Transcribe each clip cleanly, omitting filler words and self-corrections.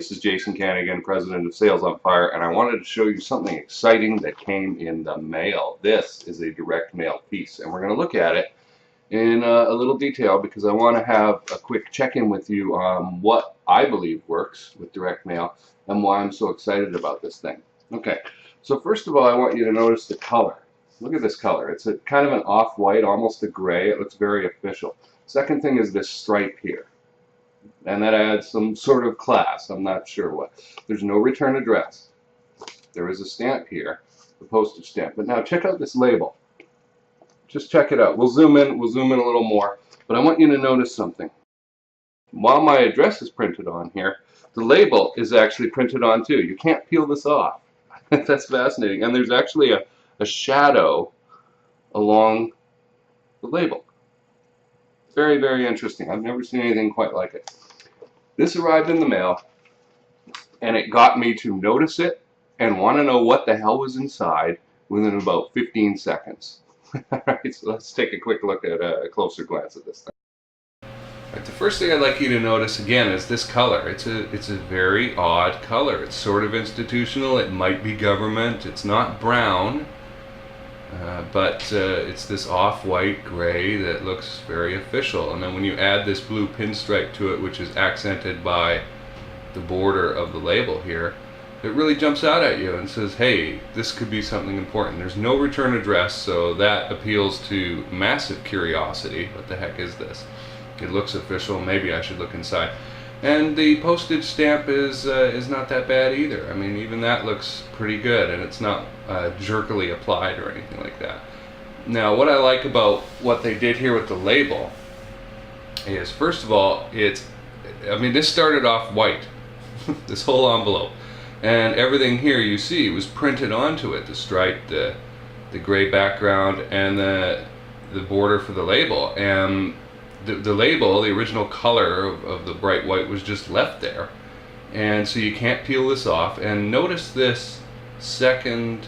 this is Jason Kanigan, president of Sales on Fire, and I wanted to show you something exciting that came in the mail. This is a direct mail piece, and we're going to look at it in a little detail because I want to have a quick check-in with you on what I believe works with direct mail and why I'm so excited about this thing. Okay, so first of all, I want you to notice the color. Look at this color. It's a kind of an off-white, almost a gray. It looks very official. Second thing is this stripe here. And that adds some sort of class. I'm not sure what. There's no return address. There is a stamp here, the postage stamp. But now check out this label. Just check it out. We'll zoom in a little more. But I want you to notice something. While my address is printed on here, the label is actually printed on too. You can't peel this off. That's fascinating. And there's actually a shadow along the label. Very, very interesting. I've never seen anything quite like it. This arrived in the mail, and it got me to notice it and want to know what the hell was inside within about 15 seconds. Alright, so let's take a quick look at a closer glance at this thing. Right, the first thing I'd like you to notice again is this color. It's a very odd color. It's sort of institutional. It might be government. It's not brown. But it's this off-white gray that looks very official, and then when you add this blue pinstripe to it, which is accented by the border of the label here, it really jumps out at you and says, hey, this could be something important. There's no return address, so that appeals to massive curiosity. What the heck is this? It looks official. Maybe I should look inside. And the postage stamp is not that bad either. I mean, even that looks pretty good, and it's not jerkily applied or anything like that. Now, what I like about what they did here with the label is, first of all, this started off white, this whole envelope, and everything here you see was printed onto it, the stripe, the gray background, and the border for the label. And the label, the original color of the bright white, was just left there, and so you can't peel this off. And notice this second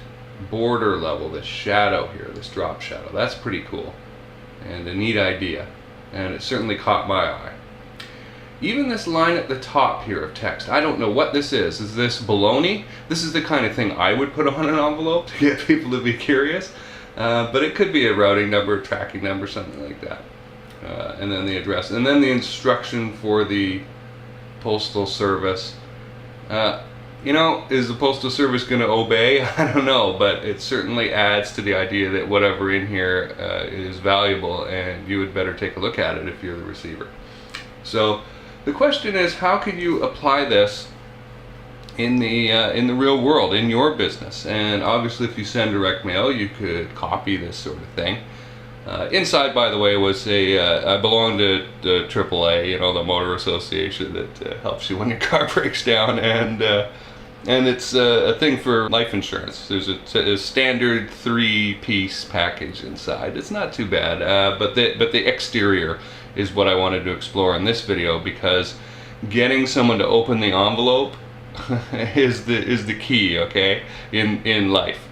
border level, this shadow here, this drop shadow. That's pretty cool and a neat idea, and it certainly caught my eye. Even this line at the top here of text, I don't know what this is. Is this baloney? This is the kind of thing I would put on an envelope to get people to be curious, but it could be a routing number, a tracking number, something like that. And then the address, and then the instruction for the postal service. Is the postal service going to obey? I don't know, but it certainly adds to the idea that whatever in here is valuable, and you would better take a look at it if you're the receiver. So the question is, how can you apply this in the real world, in your business? And obviously, if you send direct mail, you could copy this sort of thing. Inside, by the way, was I belong to the AAA, the motor association that helps you when your car breaks down, and it's a thing for life insurance. There's a standard 3-piece package inside. It's not too bad, but the exterior is what I wanted to explore in this video, because getting someone to open the envelope is the key, okay, in life,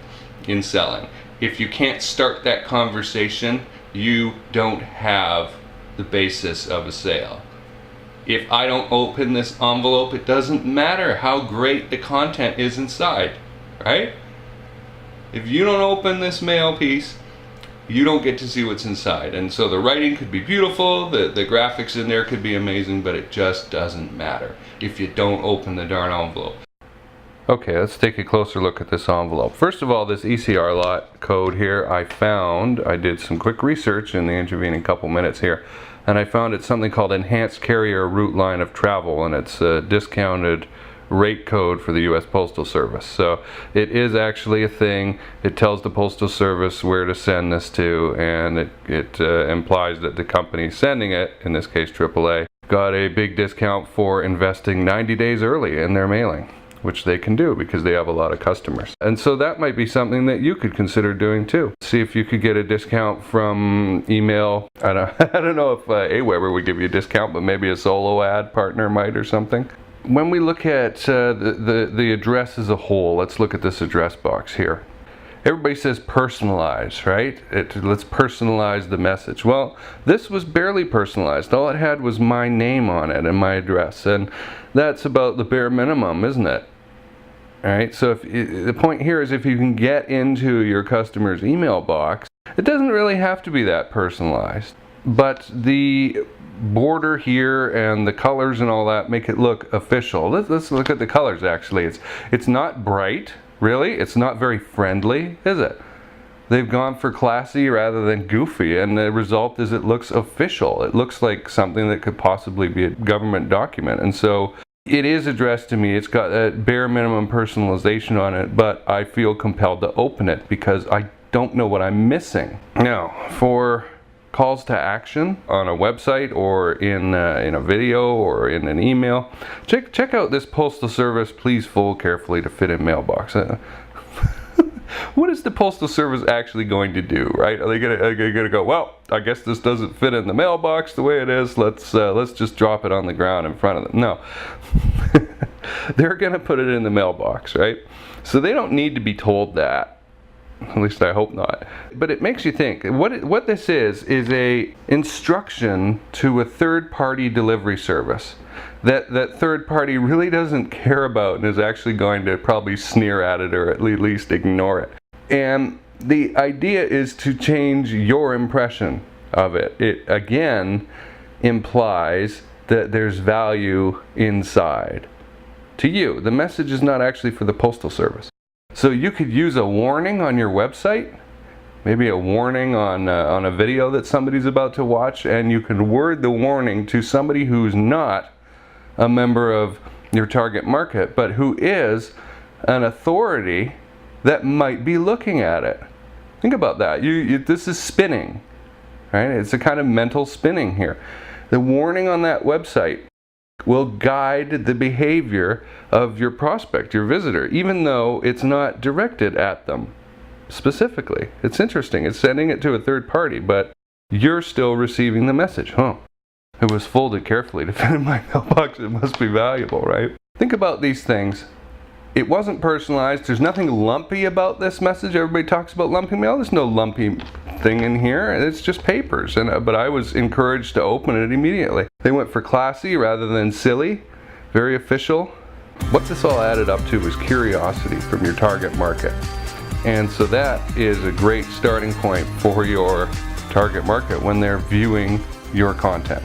in selling. If you can't start that conversation, you don't have the basis of a sale. If I don't open this envelope, it doesn't matter how great the content is inside, right? If you don't open this mail piece, you don't get to see what's inside. And so the writing could be beautiful, the graphics in there could be amazing, but it just doesn't matter if you don't open the darn envelope. Okay, let's take a closer look at this envelope. First of all, this ECR lot code here, I did some quick research in the intervening couple minutes here, and I found it's something called Enhanced Carrier Route Line of Travel, and it's a discounted rate code for the U.S. Postal Service. So it is actually a thing. It tells the Postal Service where to send this to, and it implies that the company sending it, in this case AAA, got a big discount for investing 90 days early in their mailing, which they can do because they have a lot of customers. And so that might be something that you could consider doing too. See if you could get a discount from email. I don't know if AWeber would give you a discount, but maybe a solo ad partner might or something. When we look at the address as a whole, let's look at this address box here. Everybody says personalize, right? Let's personalize the message. Well, this was barely personalized. All it had was my name on it and my address, and that's about the bare minimum, isn't it? All right, so the point here is if you can get into your customer's email box, it doesn't really have to be that personalized. But the border here and the colors and all that make it look official. Let's look at the colors actually. It's not bright, really. It's not very friendly, is it? They've gone for classy rather than goofy, and the result is it looks official. It looks like something that could possibly be a government document. And so it is addressed to me. It's got that bare minimum personalization on it, but I feel compelled to open it because I don't know what I'm missing. Now, for calls to action on a website or in a video or in an email, check out this Postal Service, please fold carefully to fit in mailbox. What is the Postal Service actually going to do, right? Are they gonna go, well, I guess this doesn't fit in the mailbox the way it is, let's just drop it on the ground in front of them? No. They're gonna put it in the mailbox, right? So they don't need to be told that. At least I hope not. But it makes you think. What this is a instruction to a third-party delivery service that third party really doesn't care about and is actually going to probably sneer at it or at least ignore it. And the idea is to change your impression of it. It again implies that there's value inside to you. The message is not actually for the Postal Service. So you could use a warning on your website, maybe a warning on a video that somebody's about to watch, and you can word the warning to somebody who's not a member of your target market, but who is an authority that might be looking at it. Think about that. This is spinning, right? It's a kind of mental spinning here. The warning on that website will guide the behavior of your prospect, your visitor, even though it's not directed at them specifically. It's interesting. It's sending it to a third party, but you're still receiving the message. Huh. It was folded carefully to fit in my mailbox. It must be valuable, right? Think about these things. It wasn't personalized. There's nothing lumpy about this message. Everybody talks about lumpy mail. There's no lumpy thing in here. It's just papers. But I was encouraged to open it immediately. They went for classy rather than silly. Very official. What this all added up to was curiosity from your target market. And so that is a great starting point for your target market when they're viewing your content.